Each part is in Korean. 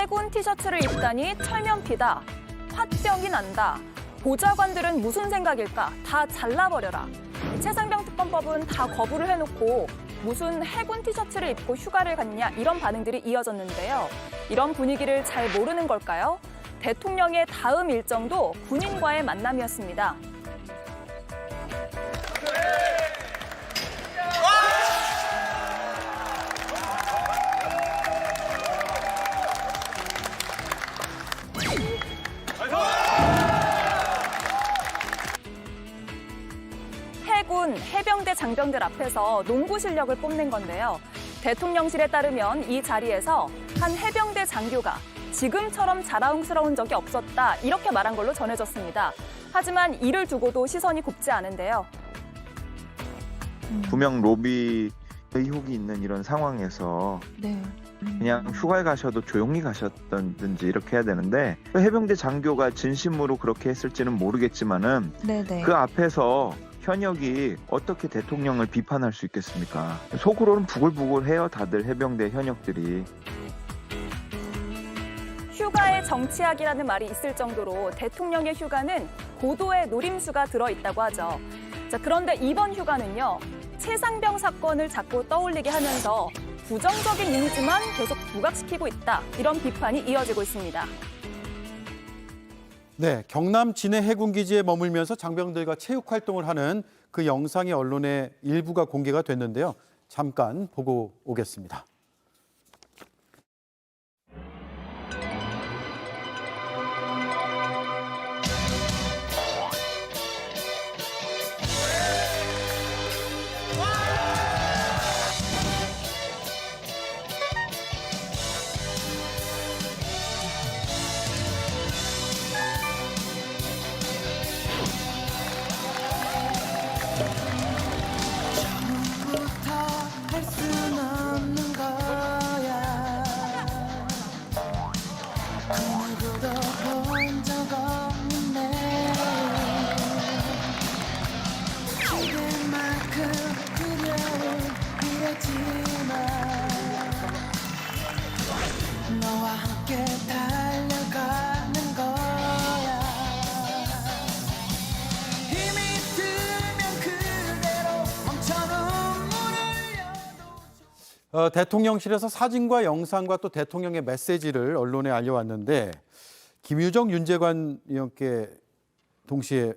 해군 티셔츠를 입다니 철면피다. 화병이 난다. 보좌관들은 무슨 생각일까? 다 잘라버려라. 최상병 특검법은 다 거부를 해놓고 무슨 해군 티셔츠를 입고 휴가를 갔냐 이런 반응들이 이어졌는데요. 이런 분위기를 잘 모르는 걸까요? 대통령의 다음 일정도 군인과의 만남이었습니다. 해군, 해병대 장병들 앞에서 농구 실력을 뽐낸 건데요. 대통령실에 따르면 이 자리에서 한 해병대 장교가 지금처럼 자랑스러운 적이 없었다 이렇게 말한 걸로 전해졌습니다. 하지만 이를 두고도 시선이 곱지 않은데요. 구명 로비 의혹이 있는 이런 상황에서 그냥 휴가에 가셔도 조용히 가셨던지 이렇게 해야 되는데 해병대 장교가 진심으로 그렇게 했을지는 모르겠지만은 그 앞에서 현역이 어떻게 대통령을 비판할 수 있겠습니까? 속으로는 부글부글해요, 다들 해병대 현역들이. 휴가에 정치학이라는 말이 있을 정도로 대통령의 휴가는 고도의 노림수가 들어있다고 하죠. 자, 그런데 이번 휴가는요. 최상병 사건을 자꾸 떠올리게 하면서 부정적인 이미지만 계속 부각시키고 있다. 이런 비판이 이어지고 있습니다. 네, 경남 진해 해군기지에 머물면서 장병들과 체육 활동을 하는 그 영상이 언론에 일부가 공개가 됐는데요. 잠깐 보고 오겠습니다. 너와 함께 달려가는 거야. 힘이 들면 그대로 멈춰 눈물을 대통령실에서 사진과 영상과 또 대통령의 메시지를 언론에 알려왔는데 김유정 윤재관 의원께 동시에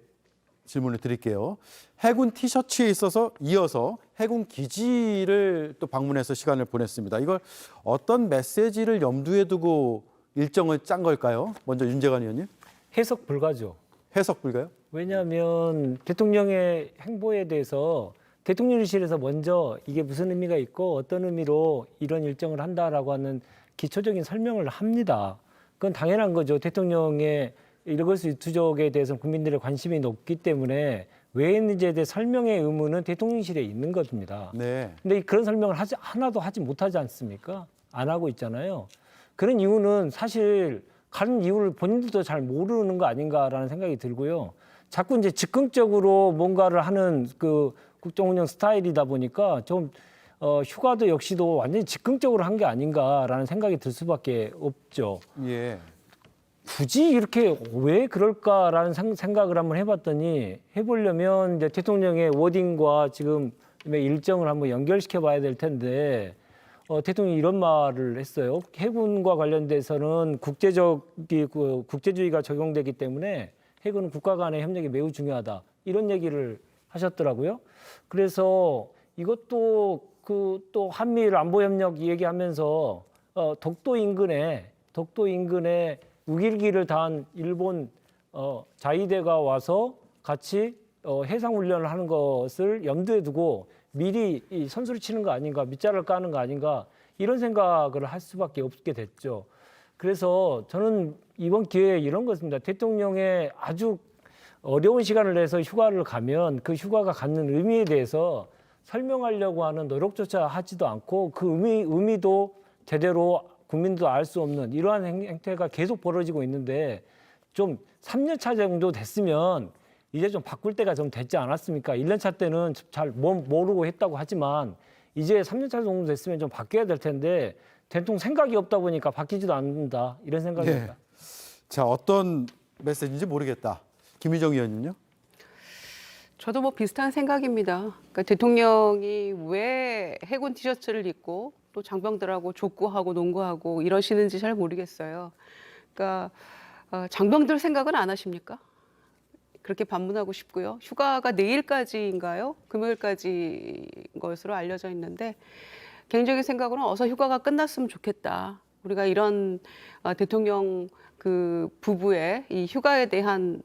질문을 드릴게요. 해군 티셔츠에 이어서 해군 기지를 또 방문해서 시간을 보냈습니다. 이걸 어떤 메시지를 염두에 두고 일정을 짠 걸까요? 먼저 윤재관 의원님. 해석 불가죠. 해석 불가요? 왜냐하면 대통령의 행보에 대해서 대통령실에서 먼저 이게 무슨 의미가 있고 어떤 의미로 이런 일정을 한다라고 하는 기초적인 설명을 합니다. 그건 당연한 거죠. 대통령의 일거수일투족에 대해서는 국민들의 관심이 높기 때문에 왜 했는지에 대해 설명의 의무는 대통령실에 있는 겁니다. 네. 근데 그런 설명을 하나도 하지 못하지 않습니까? 안 하고 있잖아요. 그런 이유는 사실 가는 이유를 본인들도 잘 모르는 거 아닌가라는 생각이 들고요. 자꾸 이제 즉흥적으로 뭔가를 하는 그 국정운영 스타일이다 보니까 좀 휴가도 역시도 완전히 즉흥적으로 한 게 아닌가라는 생각이 들 수밖에 없죠. 예. 굳이 이렇게 왜 그럴까라는 생각을 한번 해보려면 이제 대통령의 워딩과 지금 일정을 한번 연결시켜 봐야 될 텐데 대통령이 이런 말을 했어요. 해군과 관련돼서는 국제주의가 적용되기 때문에 해군은 국가 간의 협력이 매우 중요하다. 이런 얘기를 하셨더라고요. 그래서 이것도 또 한미일 안보협력 얘기하면서 독도 인근에 우길기를 다한 일본 자위대가 와서 같이 해상훈련을 하는 것을 염두에 두고 미리 이 선수를 치는 거 아닌가, 밑자를 까는 거 아닌가 이런 생각을 할 수밖에 없게 됐죠. 그래서 저는 이번 기회에 이런 것입니다. 대통령의 아주 어려운 시간을 내서 휴가를 가면 그 휴가가 갖는 의미에 대해서 설명하려고 하는 노력조차 하지도 않고 그 의미도 제대로 국민도 알 수 없는 이러한 행태가 계속 벌어지고 있는데 좀 3년 차 정도 됐으면 이제 좀 바꿀 때가 좀 됐지 않았습니까? 1년 차 때는 잘 모르고 했다고 하지만 이제 3년차 정도 됐으면 좀 바뀌어야 될 텐데 대통령 생각이 없다 보니까 바뀌지도 않는다 이런 생각입니다. 자, 어떤 메시지인지 모르겠다. 김유정 의원님요? 저도 뭐 비슷한 생각입니다. 그러니까 대통령이 왜 해군 티셔츠를 입고 또 장병들하고 족구하고 농구하고 이러시는지 잘 모르겠어요. 그러니까 장병들 생각은 안 하십니까? 그렇게 반문하고 싶고요. 휴가가 내일까지인가요? 금요일까지인 것으로 알려져 있는데 개인적인 생각으로는 어서 휴가가 끝났으면 좋겠다. 우리가 이런 대통령 그 부부의 이 휴가에 대한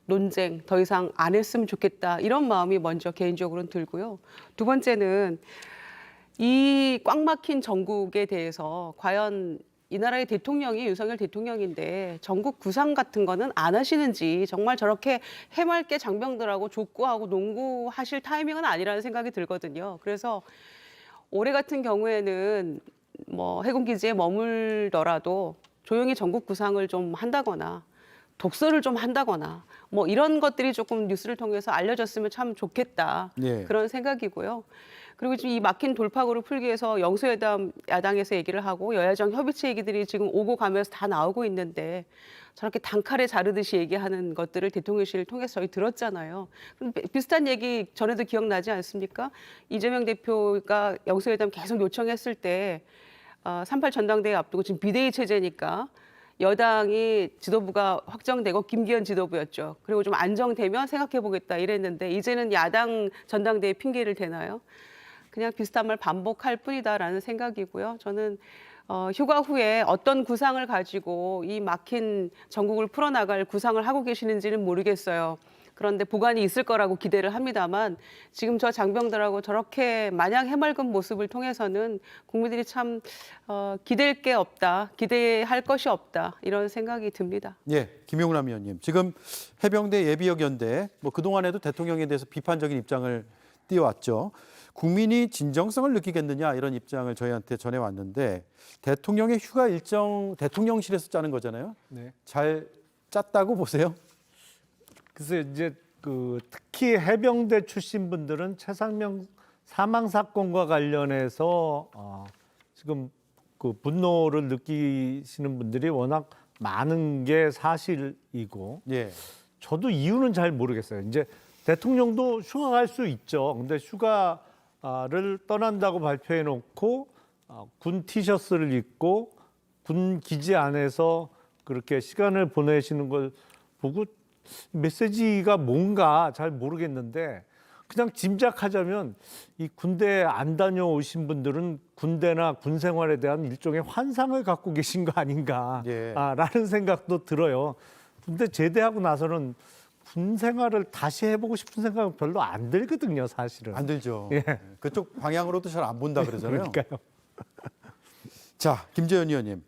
논쟁 더 이상 안 했으면 좋겠다. 이런 마음이 먼저 개인적으로는 들고요. 두 번째는 이 꽉 막힌 전국에 대해서 과연 이 나라의 대통령이 윤석열 대통령인데 전국 구상 같은 거는 안 하시는지 정말 저렇게 해맑게 장병들하고 족구하고 농구하실 타이밍은 아니라는 생각이 들거든요. 그래서 올해 같은 경우에는 뭐 해군기지에 머물더라도 조용히 전국 구상을 좀 한다거나 독서를 좀 한다거나 뭐 이런 것들이 조금 뉴스를 통해서 알려졌으면 참 좋겠다. 예. 그런 생각이고요. 그리고 지금 이 막힌 돌파구를 풀기 위해서 영수회담 야당에서 얘기를 하고 여야정 협의체 얘기들이 지금 오고 가면서 다 나오고 있는데 저렇게 단칼에 자르듯이 얘기하는 것들을 대통령실을 통해서 저희 들었잖아요. 비슷한 얘기 전에도 기억나지 않습니까? 이재명 대표가 영수회담 계속 요청했을 때 3.8 전당대회 앞두고 지금 비대위 체제니까 여당이 지도부가 확정되고 김기현 지도부였죠. 그리고 좀 안정되면 생각해보겠다 이랬는데 이제는 야당 전당대회 핑계를 대나요? 그냥 비슷한 말 반복할 뿐이다라는 생각이고요. 저는 휴가 후에 어떤 구상을 가지고 이 막힌 전국을 풀어나갈 구상을 하고 계시는지는 모르겠어요. 그런데 보관이 있을 거라고 기대를 합니다만 지금 저 장병들하고 저렇게 마냥 해맑은 모습을 통해서는 국민들이 참 기댈 게 없다, 기대할 것이 없다 이런 생각이 듭니다. 예, 김용남 의원님. 지금 해병대 예비역연대 뭐 그동안에도 대통령에 대해서 비판적인 입장을 띄워왔죠. 국민이 진정성을 느끼겠느냐 이런 입장을 저희한테 전해왔는데 대통령의 휴가 일정 대통령실에서 짜는 거잖아요. 네. 잘 짰다고 보세요? 그래서 이제 그 특히 해병대 출신 분들은 최상명 사망 사건과 관련해서 지금 그 분노를 느끼시는 분들이 워낙 많은 게 사실이고, 예. 저도 이유는 잘 모르겠어요. 이제 대통령도 휴가 갈 수 있죠. 근데 휴가를 떠난다고 발표해 놓고 군 티셔츠를 입고 군 기지 안에서 그렇게 시간을 보내시는 걸 보고 메시지가 뭔가 잘 모르겠는데 그냥 짐작하자면 이 군대 안 다녀오신 분들은 군대나 군 생활에 대한 일종의 환상을 갖고 계신 거 아닌가라는 생각도 들어요. 군대 제대하고 나서는 군 생활을 다시 해보고 싶은 생각은 별로 안 들거든요, 사실은. 안 들죠. 예. 그쪽 방향으로도 잘 안 본다 그러잖아요. 그러니까요. 자, 김재현 의원님.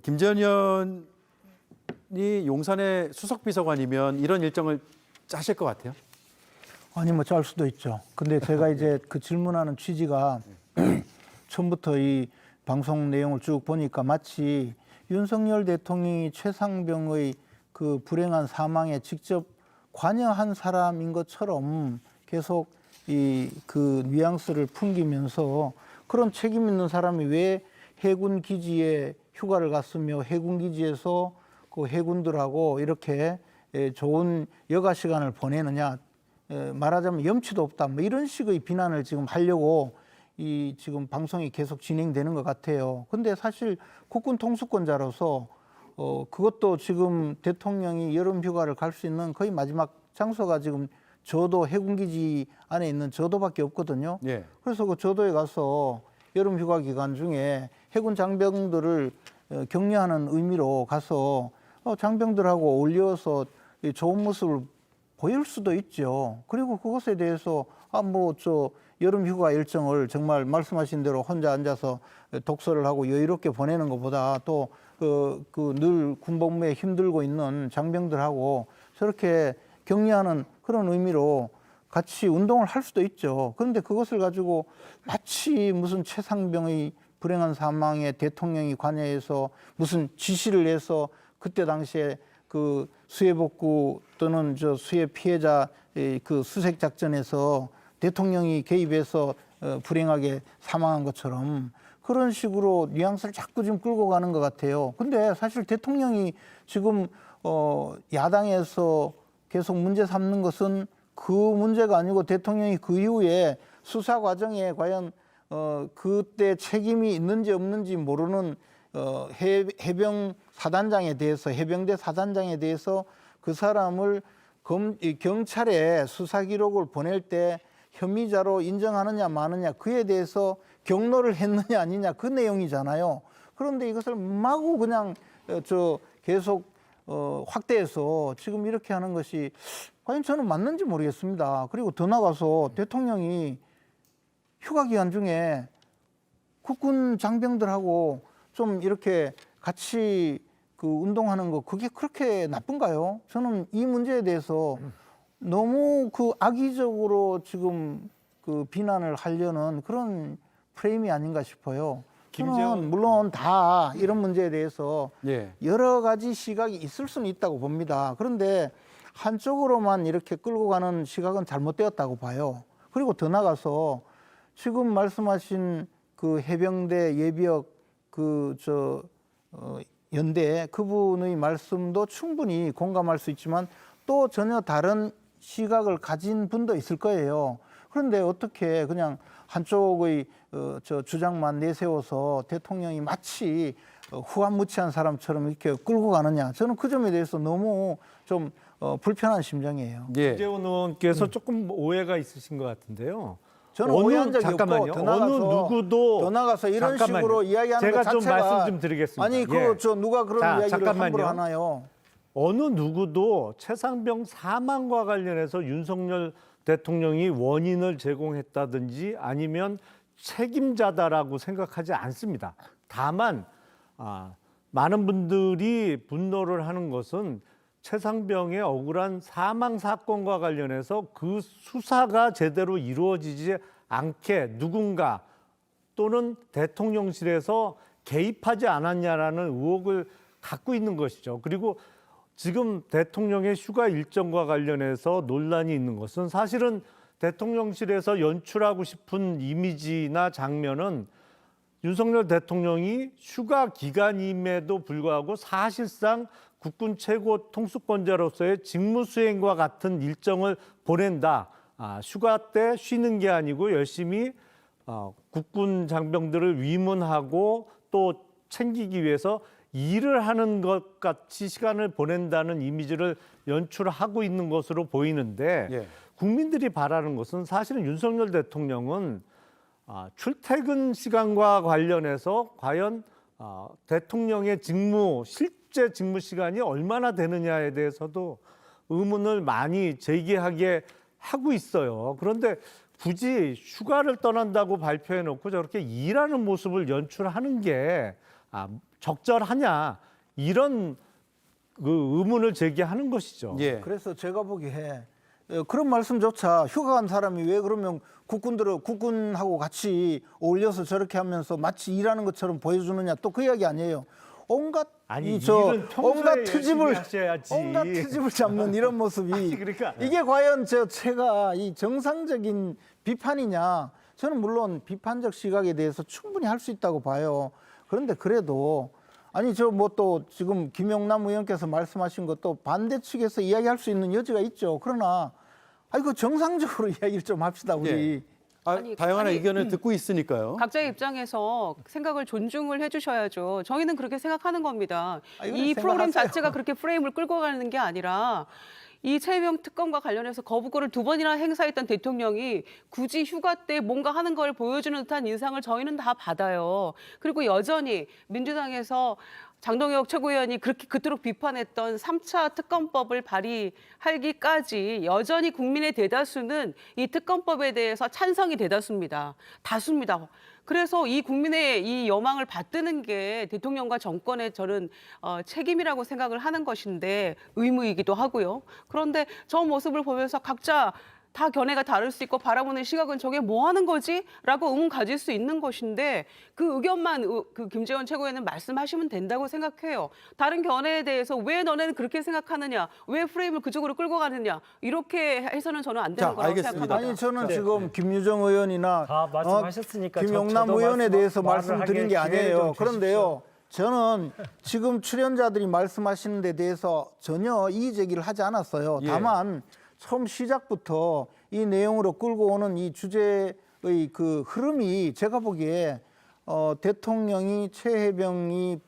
김재현 의원이 용산의 수석 비서관이면 이런 일정을 짜실 것 같아요? 아니 뭐 짤 수도 있죠. 근데 제가 이제 그 질문하는 취지가 처음부터 이 방송 내용을 쭉 보니까 마치 윤석열 대통령이 최상병의 그 불행한 사망에 직접 관여한 사람인 것처럼 계속 이 그 뉘앙스를 풍기면서 그런 책임 있는 사람이 왜 해군 기지에 휴가를 갔으며 해군 기지에서 그 해군들하고 이렇게 좋은 여가 시간을 보내느냐, 말하자면 염치도 없다, 뭐 이런 식의 비난을 지금 하려고 이 지금 방송이 계속 진행되는 것 같아요. 근데 사실 국군 통수권자로서 그것도 지금 대통령이 여름 휴가를 갈 수 있는 거의 마지막 장소가 지금 저도 해군기지 안에 있는 저도밖에 없거든요. 예. 그래서 그 저도에 가서 여름 휴가 기간 중에 해군 장병들을 격려하는 의미로 가서 장병들하고 어울려서 좋은 모습을 보일 수도 있죠. 그리고 그것에 대해서 뭐 저 여름 휴가 일정을 정말 말씀하신 대로 혼자 앉아서 독서를 하고 여유롭게 보내는 것보다 또 늘 군복무에 힘들고 있는 장병들하고 저렇게 격려하는 그런 의미로 같이 운동을 할 수도 있죠. 그런데 그것을 가지고 마치 무슨 최상병의 불행한 사망에 대통령이 관여해서 무슨 지시를 해서 그때 당시에 그 수해복구 또는 저 수해 피해자 그 수색 작전에서 대통령이 개입해서 불행하게 사망한 것처럼 그런 식으로 뉘앙스를 자꾸 지금 끌고 가는 것 같아요. 근데 사실 대통령이 지금 야당에서 계속 문제 삼는 것은 그 문제가 아니고 대통령이 그 이후에 수사 과정에 과연 그때 책임이 있는지 없는지 모르는 해병 사단장에 대해서 해병대 사단장에 대해서 그 사람을 경찰에 수사 기록을 보낼 때 혐의자로 인정하느냐 마느냐 그에 대해서 경로를 했느냐 아니냐 그 내용이잖아요. 그런데 이것을 마구 그냥 계속 확대해서 지금 이렇게 하는 것이 과연 저는 맞는지 모르겠습니다. 그리고 더 나가서 대통령이 휴가 기간 중에 국군 장병들하고 좀 이렇게 같이 그 운동하는 거 그게 그렇게 나쁜가요? 저는 이 문제에 대해서 너무 그 악의적으로 지금 그 비난을 하려는 그런 프레임이 아닌가 싶어요. 저는 물론 다 이런 문제에 대해서 예. 여러 가지 시각이 있을 수는 있다고 봅니다. 그런데 한쪽으로만 이렇게 끌고 가는 시각은 잘못되었다고 봐요. 그리고 더 나가서 지금 말씀하신 그 해병대 예비역 연대 그분의 말씀도 충분히 공감할 수 있지만 또 전혀 다른 시각을 가진 분도 있을 거예요. 그런데 어떻게 그냥 한쪽의 주장만 내세워서 대통령이 마치 후한무치한 사람처럼 이렇게 끌고 가느냐. 저는 그 점에 대해서 너무 좀 불편한 심정이에요. 예. 이재훈 의원께서 조금 오해가 있으신 것 같은데요. 저는 오해한 적이 잠깐만요. 없고 더 나가서 이런 잠깐만요. 식으로 이야기하는 제가 것 좀 자체가 말씀 좀 드리겠습니다. 아니 누가 그런 이야기를 잠깐만요. 함부로 하나요? 어느 누구도 최상병 사망과 관련해서 윤석열 대통령이 원인을 제공했다든지 아니면 책임자다라고 생각하지 않습니다. 다만 많은 분들이 분노를 하는 것은 최상병의 억울한 사망 사건과 관련해서 그 수사가 제대로 이루어지지 않게 누군가 또는 대통령실에서 개입하지 않았냐라는 의혹을 갖고 있는 것이죠. 그리고 지금 대통령의 휴가 일정과 관련해서 논란이 있는 것은 사실은 대통령실에서 연출하고 싶은 이미지나 장면은 윤석열 대통령이 휴가 기간임에도 불구하고 사실상 국군 최고 통수권자로서의 직무 수행과 같은 일정을 보낸다. 휴가 때 쉬는 게 아니고 열심히 국군 장병들을 위문하고 또 챙기기 위해서 일을 하는 것 같이 시간을 보낸다는 이미지를 연출하고 있는 것으로 보이는데 예. 국민들이 바라는 것은 사실은 윤석열 대통령은 출퇴근 시간과 관련해서 과연 대통령의 실제 직무 시간이 얼마나 되느냐에 대해서도 의문을 많이 제기하게 하고 있어요. 그런데 굳이 휴가를 떠난다고 발표해놓고 저렇게 일하는 모습을 연출하는 게 적절하냐 이런 그 의문을 제기하는 것이죠. 예. 그래서 제가 보기에 그런 말씀조차 휴가 간 사람이 왜 그러면 국군하고 같이 어울려서 저렇게 하면서 마치 일하는 것처럼 보여주느냐 또 그 이야기 아니에요. 온갖 트집을 잡는 이런 모습이 그러니까. 이게 과연 제가 이 정상적인 비판이냐? 저는 물론 비판적 시각에 대해서 충분히 할 수 있다고 봐요. 그런데 그래도 또 지금 김용남 의원께서 말씀하신 것도 반대 측에서 이야기할 수 있는 여지가 있죠. 그러나 그 정상적으로 이야기를 좀 합시다 우리. 다양한 의견을 듣고 있으니까요. 각자의 입장에서 생각을 존중을 해주셔야죠. 저희는 그렇게 생각하는 겁니다. 이 프로그램 자체가 그렇게 프레임을 끌고 가는 게 아니라 이 최혜병 특검과 관련해서 거부권을 2번이나 행사했던 대통령이 굳이 휴가 때 뭔가 하는 걸 보여주는 듯한 인상을 저희는 다 받아요. 그리고 여전히 민주당에서 장동혁 최고위원이 그토록 비판했던 3차 특검법을 발의하기까지 여전히 국민의 대다수는 이 특검법에 대해서 찬성이 대다수입니다. 다수입니다. 그래서 이 국민의 이 여망을 받드는 게 대통령과 정권의 저는 책임이라고 생각을 하는 것인데 의무이기도 하고요. 그런데 저 모습을 보면서 각자 다 견해가 다를 수 있고 바라보는 시각은 저게 뭐 하는 거지? 라고 의문 가질 수 있는 것인데 그 의견만 그 김재원 최고위원은 말씀하시면 된다고 생각해요. 다른 견해에 대해서 왜 너네는 그렇게 생각하느냐? 왜 프레임을 그쪽으로 끌고 가느냐? 이렇게 해서는 저는 안 되는 자, 거라고 알겠습니다. 생각합니다. 아니 저는 네. 지금 김유정 의원이나 다 말씀하셨으니까 김용남 저도 의원에 대해서 말을 말씀드린 게 하기에 기회를 좀 아니에요. 그런데요, 저는 지금 출연자들이 말씀하시는 데 대해서 전혀 이의 제기를 하지 않았어요. 예. 다만 처음 시작부터 이 내용으로 끌고 오는 이 주제의 그 흐름이 제가 보기에 대통령이 최혜병이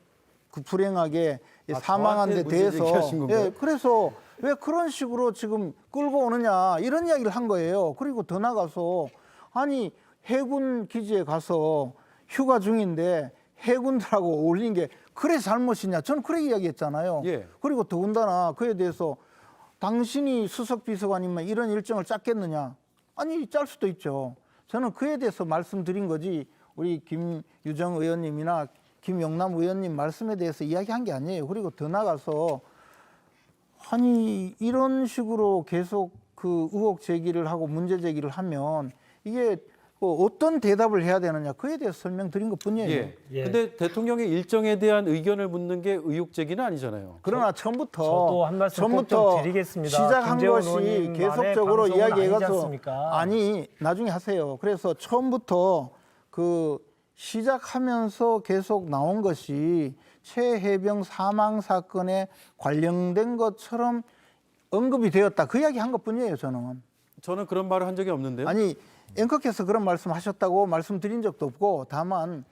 그 불행하게 사망한 데 저한테 문제 대해서 제기하신 건가요? 예, 그래서 왜 그런 식으로 지금 끌고 오느냐 이런 이야기를 한 거예요. 그리고 더 나가서 아니 해군 기지에 가서 휴가 중인데 해군들하고 어울린 게 그래 잘못이냐? 저는 그래 이야기했잖아요. 예. 그리고 더군다나 그에 대해서 당신이 수석 비서관이면 이런 일정을 짰겠느냐? 아니 짤 수도 있죠. 저는 그에 대해서 말씀드린 거지 우리 김유정 의원님이나 김용남 의원님 말씀에 대해서 이야기한 게 아니에요. 그리고 더 나가서 아니 이런 식으로 계속 그 의혹 제기를 하고 문제 제기를 하면 이게 어떤 대답을 해야 되느냐 그에 대해서 설명드린 것뿐이에요. 예. 예. 근데 대통령의 일정에 대한 의견을 묻는 게 의혹 제기는 아니잖아요. 그러나 처음부터 저도 한 말씀 꼭 좀 드리겠습니다. 시작한 김재원 것이 의원님만의 계속적으로 방송은 아니지 이야기해가서 않습니까? 아니 나중에 하세요. 그래서 처음부터 그 시작하면서 계속 나온 것이 최혜병 사망 사건에 관련된 것처럼 언급이 되었다. 그 이야기 한 것뿐이에요. 저는 그런 말을 한 적이 없는데요. 아니 앵커께서 그런 말씀하셨다고 말씀드린 적도 없고 다만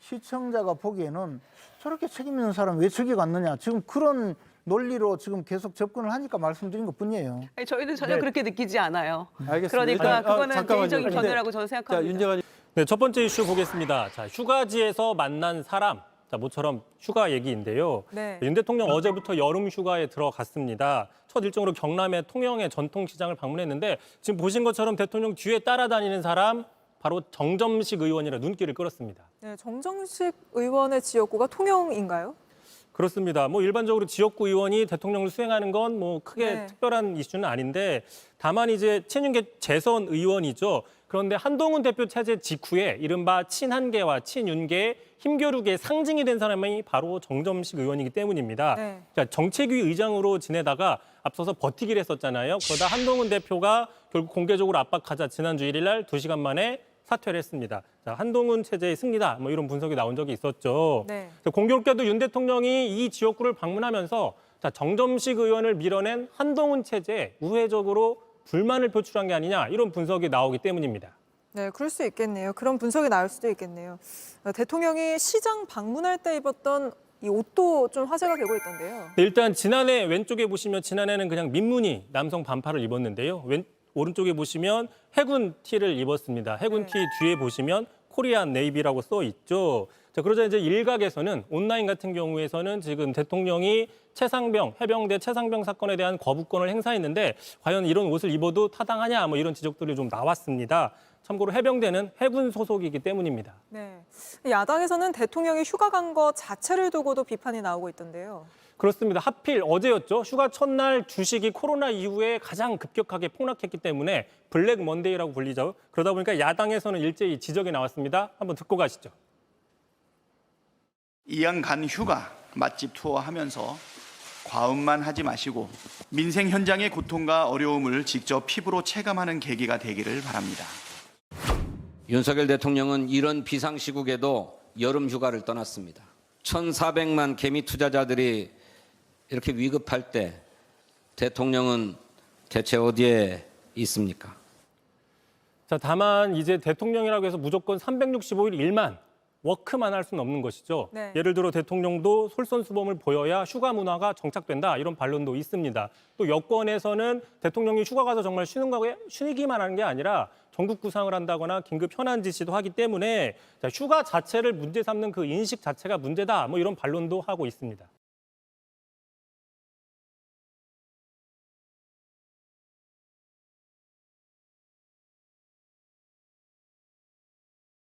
시청자가 보기에는 저렇게 책임 있는 사람 왜 저기 갔느냐 지금 그런 논리로 지금 계속 접근을 하니까 말씀드린 것뿐이에요. 아니, 저희는 전혀 네. 그렇게 느끼지 않아요. 알겠습니다. 그러니까 일단, 그거는 잠깐만요. 개인적인 견해라고 저는 자, 생각합니다. 윤재관님. 네, 첫 번째 이슈 보겠습니다. 자, 휴가지에서 만난 사람. 자, 모처럼 휴가 얘기인데요. 네. 윤 대통령 어제부터 여름 휴가에 들어갔습니다. 첫 일정으로 경남의 통영의 전통시장을 방문했는데 지금 보신 것처럼 대통령 뒤에 따라다니는 사람 바로 정점식 의원이라 눈길을 끌었습니다. 네, 정정식 의원의 지역구가 통영인가요? 그렇습니다. 뭐 일반적으로 지역구 의원이 대통령을 수행하는 건 뭐 크게 네. 특별한 이슈는 아닌데 다만 이제 친윤계 재선 의원이죠. 그런데 한동훈 대표 체제 직후에 이른바 친한계와 친윤계의 힘겨루기의 상징이 된 사람이 바로 정점식 의원이기 때문입니다. 네. 자, 정책위 의장으로 지내다가 앞서서 버티기를 했었잖아요. 그러다 한동훈 대표가 결국 공개적으로 압박하자 지난주 1일 날 2시간 만에 사퇴를 했습니다. 자, 한동훈 체제의 승리다. 뭐 이런 분석이 나온 적이 있었죠. 네. 공교롭게도 윤 대통령이 이 지역구를 방문하면서 자, 정점식 의원을 밀어낸 한동훈 체제에 우회적으로 불만을 표출한 게 아니냐 이런 분석이 나오기 때문입니다. 네, 그럴 수 있겠네요. 그런 분석이 나올 수도 있겠네요. 대통령이 시장 방문할 때 입었던 이 옷도 좀 화제가 되고 있던데요. 네, 일단 지난해 왼쪽에 보시면 지난해는 그냥 민무늬 남성 반팔을 입었는데요. 오른쪽에 보시면 해군 티를 입었습니다. 해군 티 뒤에 보시면 코리안 네이비라고 써 있죠. 자, 그러자 이제 일각에서는 온라인 같은 경우에서는 지금 대통령이 최상병, 해병대 최상병 사건에 대한 거부권을 행사했는데 과연 이런 옷을 입어도 타당하냐 뭐 이런 지적들이 좀 나왔습니다. 참고로 해병대는 해군 소속이기 때문입니다. 네, 야당에서는 대통령이 휴가 간 것 자체를 두고도 비판이 나오고 있던데요. 그렇습니다. 하필 어제였죠. 휴가 첫날 주식이 코로나 이후에 가장 급격하게 폭락했기 때문에 블랙 먼데이라고 불리죠. 그러다 보니까 야당에서는 일제히 지적이 나왔습니다. 한번 듣고 가시죠. 이왕 간 휴가 맛집 투어하면서 과음만 하지 마시고 민생 현장의 고통과 어려움을 직접 피부로 체감하는 계기가 되기를 바랍니다. 윤석열 대통령은 이런 비상시국에도 여름 휴가를 떠났습니다. 1,400만 개미 투자자들이 이렇게 위급할 때 대통령은 대체 어디에 있습니까? 자, 다만 이제 대통령이라고 해서 무조건 365일 일만 워크만 할 수는 없는 것이죠. 네. 예를 들어 대통령도 솔선수범을 보여야 휴가 문화가 정착된다 이런 반론도 있습니다. 또 여권에서는 대통령이 휴가 가서 정말 쉬기만 하는 게 아니라 전국 구상을 한다거나 긴급 현안 지시도 하기 때문에 휴가 자체를 문제 삼는 그 인식 자체가 문제다 뭐 이런 반론도 하고 있습니다.